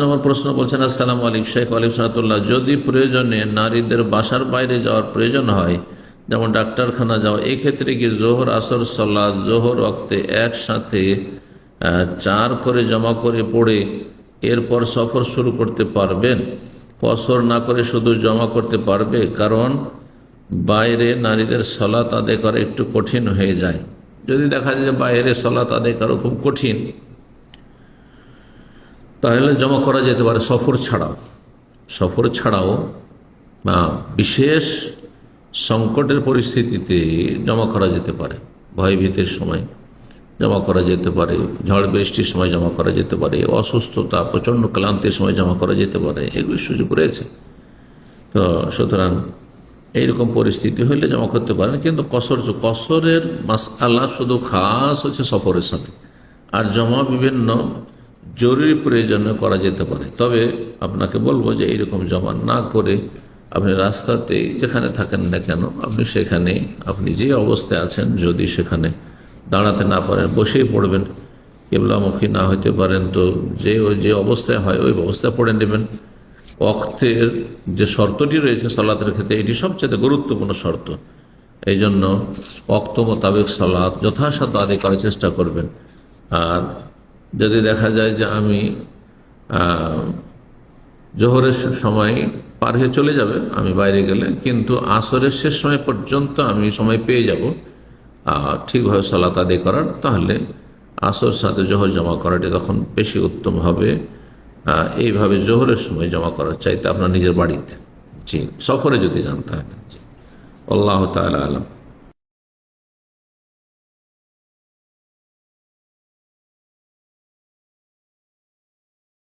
নম্বর প্রশ্ন বলছেন, আসসালামু আলাইকুম শেখ আলিম সাহাতুল্লাহ, যদি প্রয়োজনে নারীদের বাসার বাইরে যাওয়ার প্রয়োজন হয়, যেমন ডাক্তারখানা যাওয়া, এই ক্ষেত্রে কি জোহর আসর সালাত জোহর ওয়াক্তে একসাথে 4 করে জমা করে পড়ে এরপর সফর শুরু করতে পারবেন? কসর না করে শুধু জমা করতে পারবে? কারণ বাইরে নারীদের সালাত আদায় করা একটু কঠিন হয়ে যায়। যদি দেখা যায় যে বাইরে সালাত আদায় করা খুব কঠিন, তাহলে জমা করা যেতে পারে সফর ছাড়াও বিশেষ সংকটের পরিস্থিতিতে জমা করা যেতে পারে। ভয়ভীতির সময় জমা করা যেতে পারে, ঝড় বৃষ্টির সময় জমা করা যেতে পারে, অসুস্থতা প্রচণ্ড ক্লান্তির সময় জমা করা যেতে পারে, এগুলির সুযোগ রয়েছে। তো সুতরাং এইরকম পরিস্থিতি হলে জমা করতে পারেন। কিন্তু কসরের মাসআলা শুধু খাস হচ্ছে সফরের সাথে, আর জমা বিভিন্ন জরুরি প্রয়োজনে করা যেতে পারে। তবে আপনাকে বলবো যে এইরকম জমা না করে আপনি রাস্তাতে যেখানে থাকেন না কেন, আপনি সেখানে আপনি যে অবস্থায় আছেন, যদি সেখানে দাঁড়াতে না পারেন বসেই পড়বেন। কেবলামুখী না হইতে পারেন তো যে অবস্থায় হয় ওই অবস্থায় পড়ে নেবেন। ওয়াক্তের যে শর্তটি রয়েছে সালাতের ক্ষেত্রে, এটি সবচেয়ে গুরুত্বপূর্ণ শর্ত। এই জন্য ওয়াক্ত মোতাবেক সালাত যথাসাধ্য আদায় করার চেষ্টা করবেন। আর যদি দেখা যায় যে আমি জোহরের সময় পার হয়ে চলে যাবে আমি বাইরে গেলে, কিন্তু আসরের শেষ সময় পর্যন্ত আমি সময় পেয়ে যাব ঠিকভাবে সালাত আদায় করার, তাহলে আসর সাথে জোহর জমা করাটি তখন বেশি উত্তম হবে এইভাবে জোহরের সময় জমা করার চাইতে আপনার নিজের বাড়িতে। জি, সফরে যদি যান তাহলে। আল্লাহ তাআলা আলাম।